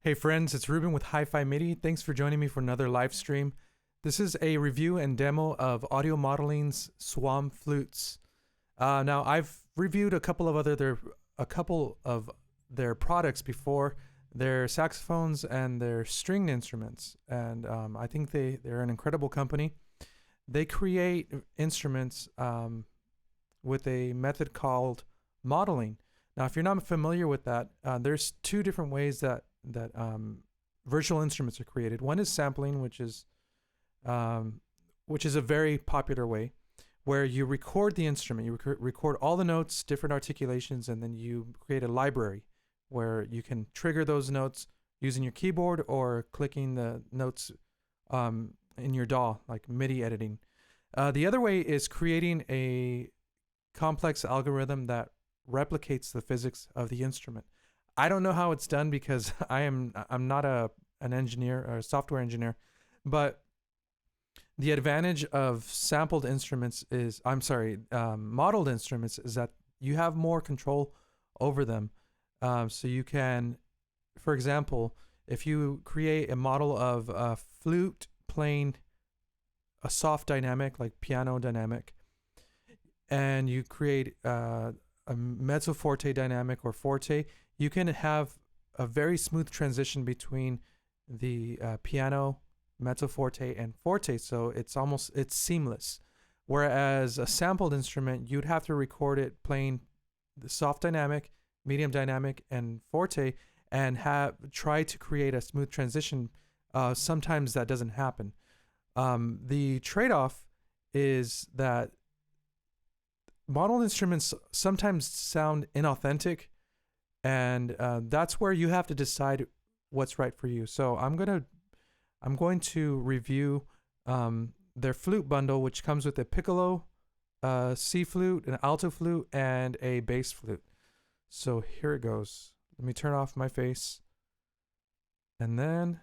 Hey friends, it's Ruben with Hi-Fi MIDI. Thanks for joining me for another live stream. This is a review and demo of Audio Modeling's SWAM flutes. Now I've reviewed a couple of their products before, their saxophones and their stringed instruments, and I think they're an incredible company. They create instruments with a method called modeling. Now, if you're not familiar with that, there's two different ways that virtual instruments are created. One is sampling, which is a very popular way, where you record the instrument, you record all the notes, different articulations, and then you create a library where you can trigger those notes using your keyboard or clicking the notes in your DAW, like MIDI editing. The other way is creating a complex algorithm that replicates the physics of the instrument. I don't know how it's done because I'm not an engineer or a software engineer, but the advantage of modeled instruments is that you have more control over them. So you can, for example, if you create a model of a flute playing a soft dynamic like piano dynamic, and you create a mezzo forte dynamic or forte, you can have a very smooth transition between the piano, mezzo forte, and forte. So it's seamless. Whereas a sampled instrument, you'd have to record it playing the soft dynamic, medium dynamic, and forte, and try to create a smooth transition. Sometimes that doesn't happen. The trade-off is that modeled instruments sometimes sound inauthentic, and that's where you have to decide what's right for you. So I'm going to review their flute bundle, which comes with a Piccolo, C flute, an Alto flute, and a bass flute. So here it goes. Let me turn off my face, and then.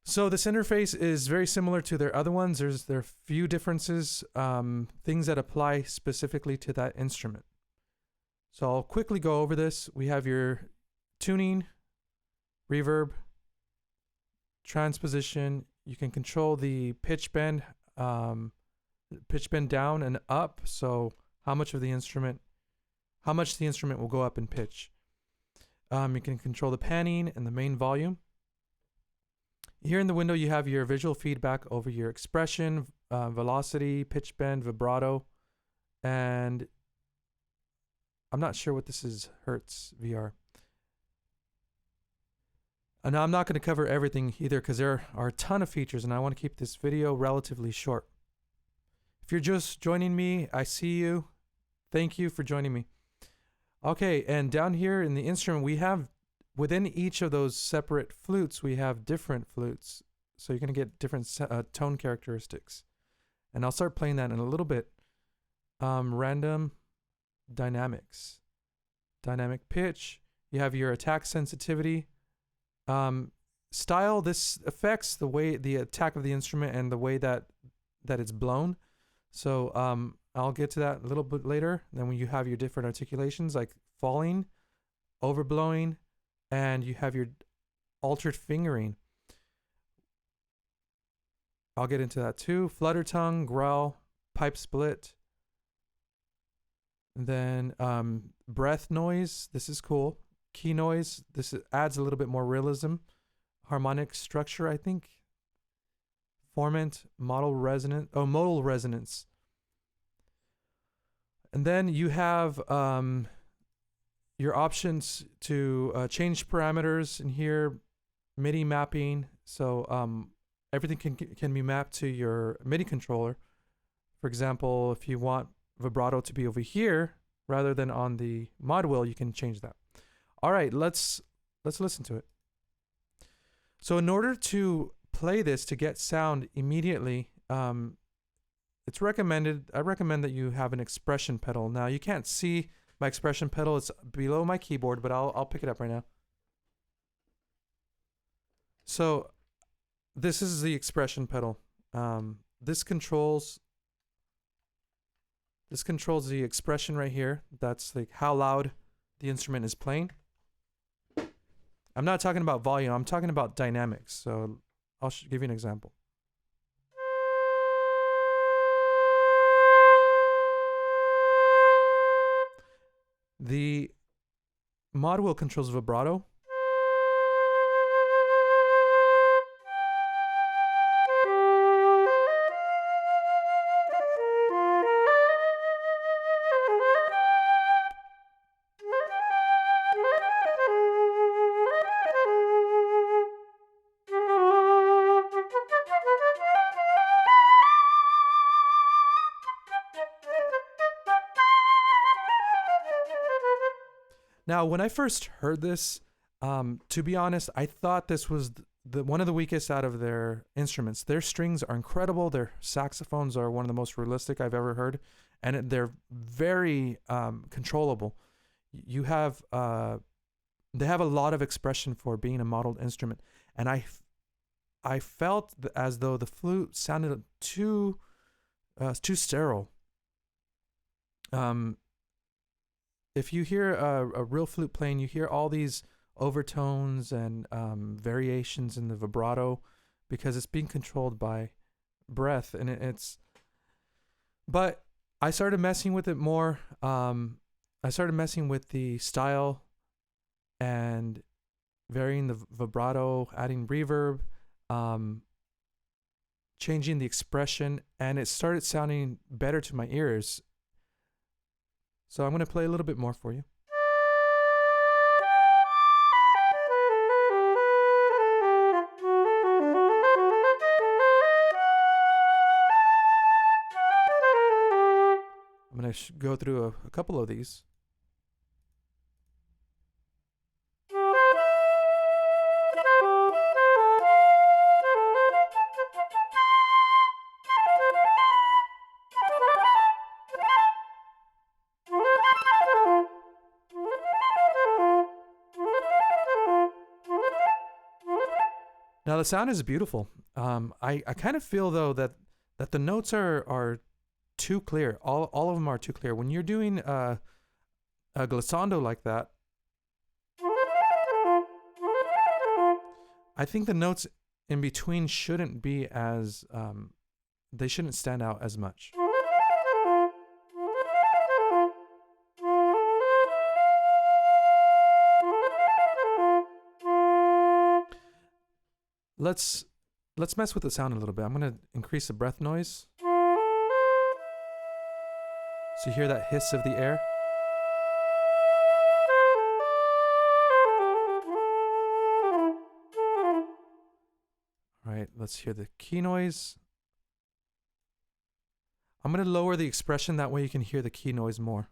So this interface is very similar to their other ones. There are a few differences, things that apply specifically to that instrument. So I'll quickly go over this. We have your tuning, reverb, transposition. You can control the pitch bend down and up. So how much the instrument will go up in pitch. You can control the panning and the main volume. Here in the window, you have your visual feedback over your expression, velocity, pitch bend, vibrato, and I'm not sure what this is, Hertz VR. And I'm not going to cover everything either because there are a ton of features and I want to keep this video relatively short. If you're just joining me, I see you. Thank you for joining me. Okay, and down here in the instrument, we have within each of those separate flutes, we have different flutes. So you're going to get different tone characteristics. And I'll start playing that in a little bit. Random dynamics. Dynamic pitch. You have your attack sensitivity. Style, this affects the attack of the instrument and the way that it's blown. So I'll get to that a little bit later. Then when you have your different articulations like falling, overblowing, and you have your altered fingering. I'll get into that too. Flutter tongue, growl, pipe split. And then breath noise. This is cool. Key noise. This adds a little bit more realism. Harmonic structure, I think. Formant, modal resonance. And then you have your options to change parameters in here, MIDI mapping. So everything can be mapped to your MIDI controller. For example, if you want vibrato to be over here rather than on the mod wheel, you can change that. All right, let's listen to it. So in order to play this to get sound immediately, I recommend that you have an expression pedal. Now you can't see my expression pedal, it's below my keyboard, but I'll pick it up right now. So this is the expression pedal. This controls the expression right here. That's like how loud the instrument is playing. I'm not talking about volume. I'm talking about dynamics. So I'll give you an example. The mod wheel controls vibrato. Now, when I first heard this, to be honest, I thought this was the one of the weakest out of their instruments. Their strings are incredible. Their saxophones are one of the most realistic I've ever heard, and they're very controllable. You have they have a lot of expression for being a modeled instrument, and I felt as though the flute sounded too sterile. If you hear a real flute playing, you hear all these overtones and variations in the vibrato because it's being controlled by breath, and it's. But I started messing with it more. I started messing with the style and varying the vibrato, adding reverb, changing the expression, and it started sounding better to my ears. So I'm going to play a little bit more for you. I'm going to go through a couple of these. Now the sound is beautiful. I kind of feel though that the notes are too clear. All of them are too clear. When you're doing a glissando like that, I think the notes in between shouldn't be as they shouldn't stand out as much. Let's mess with the sound a little bit. I'm going to increase the breath noise. So you hear that hiss of the air? All right, let's hear the key noise. I'm going to lower the expression, that way you can hear the key noise more.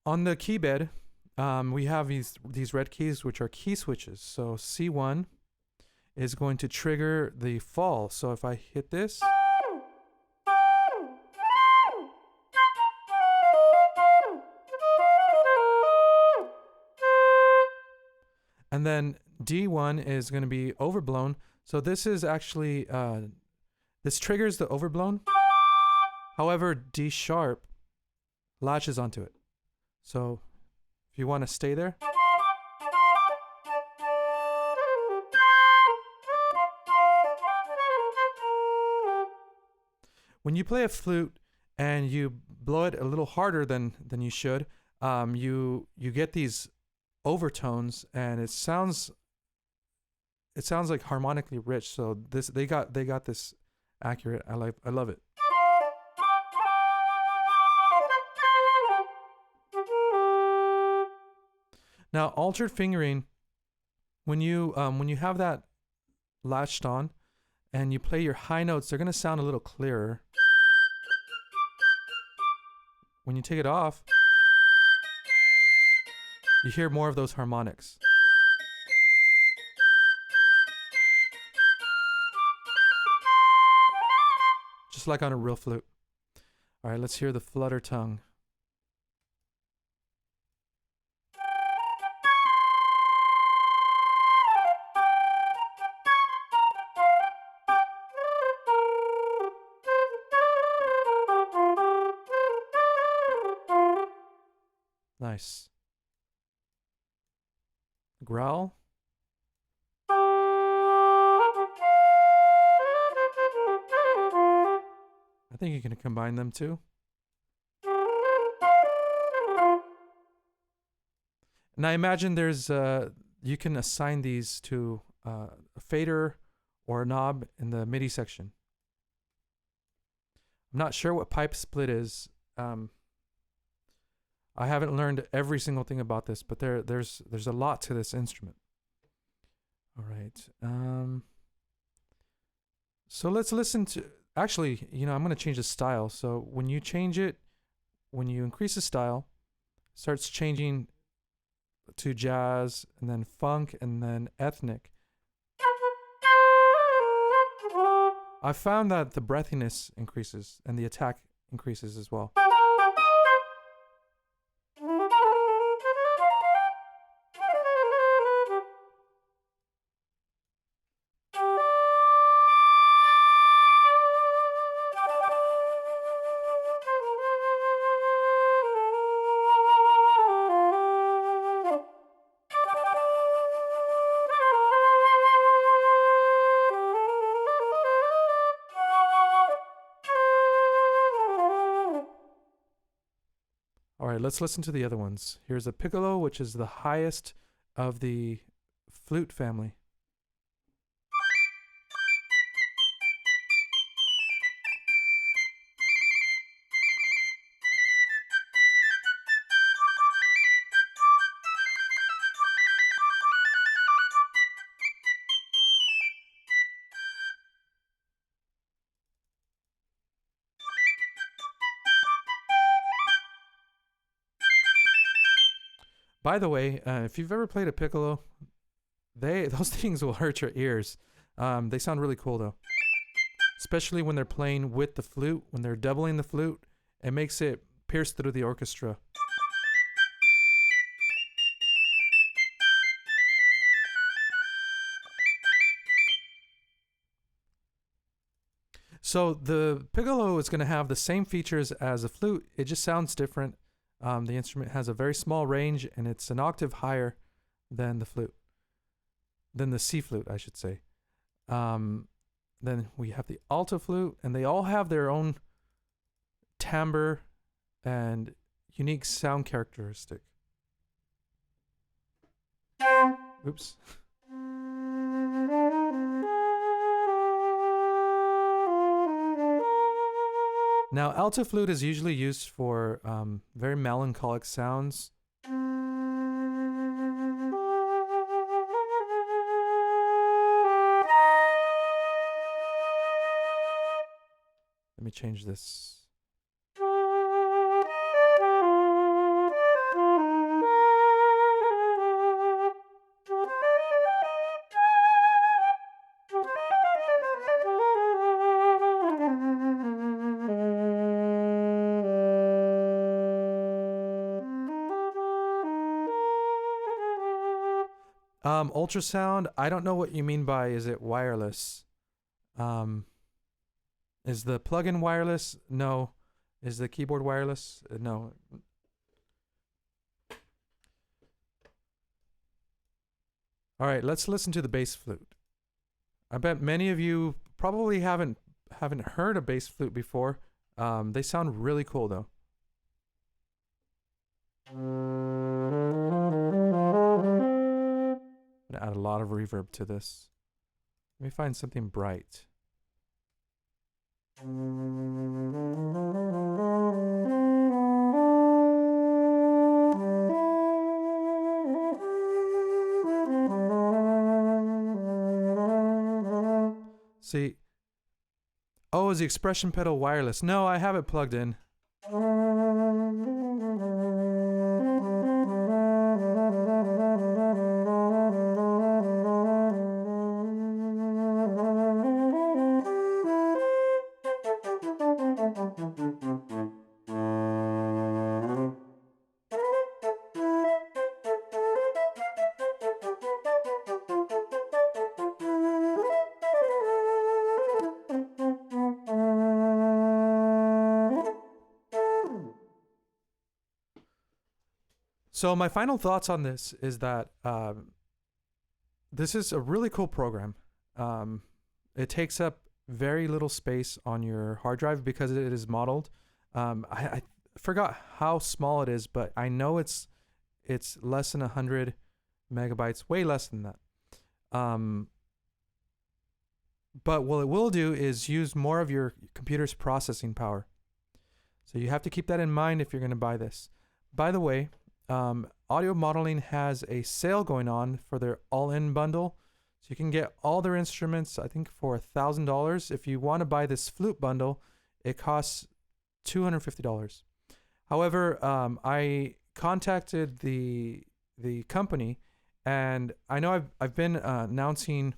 On the key bed, we have these red keys, which are key switches. So C1 is going to trigger the fall. So if I hit this, and then D1 is going to be overblown. So this is actually, this triggers the overblown. However, D sharp latches onto it. So if you want to stay there. When you play a flute and you blow it a little harder than you should, you get these overtones, and it sounds like harmonically rich. So they got this accurate. I love it. Now, altered fingering, when you have that latched on and you play your high notes, they're going to sound a little clearer. When you take it off, you hear more of those harmonics. Just like on a real flute. All right, let's hear the flutter tongue. Nice. Growl. I think you can combine them too. And I imagine there's you can assign these to a fader or a knob in the MIDI section. I'm not sure what pipe split is. I haven't learned every single thing about this, but there's a lot to this instrument. All right. So let's listen to. Actually, you know, I'm gonna change the style. So when you change it, when you increase the style, it starts changing to jazz, and then funk, and then ethnic. I found that the breathiness increases and the attack increases as well. All right, let's listen to the other ones. Here's a Piccolo, which is the highest of the flute family. By the way, if you've ever played a Piccolo, those things will hurt your ears. They sound really cool though, especially when they're playing with the flute. When they're doubling the flute, it makes it pierce through the orchestra. So the Piccolo is going to have the same features as a flute. It just sounds different. The instrument has a very small range, and it's an octave higher than the flute, than the C flute, I should say. Then we have the Alto Flute, and they all have their own timbre and unique sound characteristic. Oops. Now, alto flute is usually used for very melancholic sounds. Let me change this. Ultrasound, I don't know what you mean by is it wireless? Is the plug-in wireless? No. Is the keyboard wireless? No. All right, let's listen to the bass flute. I bet many of you probably haven't heard a bass flute before. They sound really cool though. Add a lot of reverb to this. Let me find something bright. See. Oh, is the expression pedal wireless? No, I have it plugged in. So my final thoughts on this is that this is a really cool program. It takes up very little space on your hard drive because it is modeled. I forgot how small it is, but I know it's less than 100 megabytes, way less than that. But what it will do is use more of your computer's processing power. So you have to keep that in mind if you're going to buy this. By the way, Audio Modeling has a sale going on for their all-in bundle. So you can get all their instruments, I think, for $1,000. If you want to buy this flute bundle, it costs $250. However, I contacted the company, and I know I've been announcing.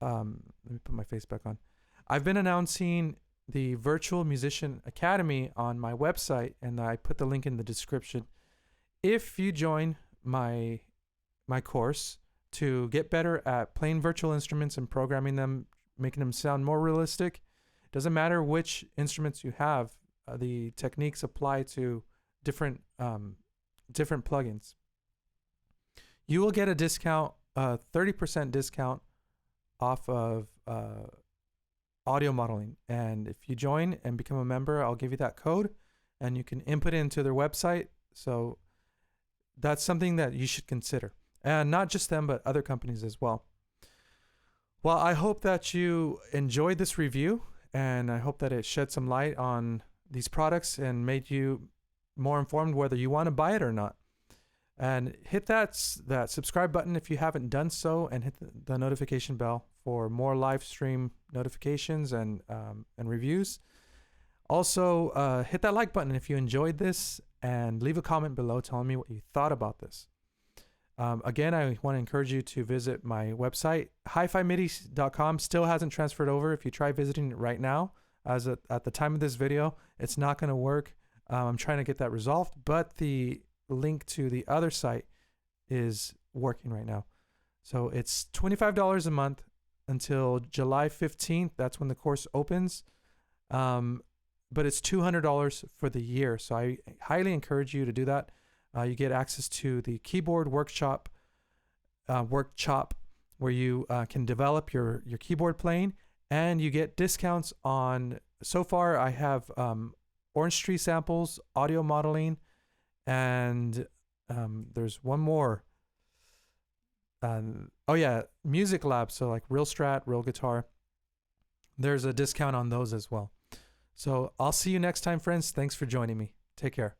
Let me put my face back on. I've been announcing the Virtual Musician Academy on my website, and I put the link in the description. If you join my course to get better at playing virtual instruments and programming them, making them sound more realistic, doesn't matter which instruments you have, the techniques apply to different plugins. You will get a discount, 30% discount off of Audio Modeling. And if you join and become a member, I'll give you that code and you can input it into their website. So that's something that you should consider. And not just them, but other companies as well. Well, I hope that you enjoyed this review, and I hope that it shed some light on these products and made you more informed whether you want to buy it or not. And hit that subscribe button if you haven't done so, and hit the notification bell for more live stream notifications and reviews. Also, hit that like button if you enjoyed this, and leave a comment below telling me what you thought about this. Again, I want to encourage you to visit my website. HiFiMidi.com still hasn't transferred over. If you try visiting it right now, at the time of this video, it's not going to work. I'm trying to get that resolved, but the link to the other site is working right now. So it's $25 a month until July 15th. That's when the course opens. But it's $200 for the year. So I highly encourage you to do that. You get access to the keyboard workshop, where you can develop your keyboard playing, and you get discounts on. So far, I have Orange Tree samples, Audio Modeling, and there's one more. Oh yeah, Music Lab. So like Real Strat, Real Guitar. There's a discount on those as well. So I'll see you next time, friends. Thanks for joining me. Take care.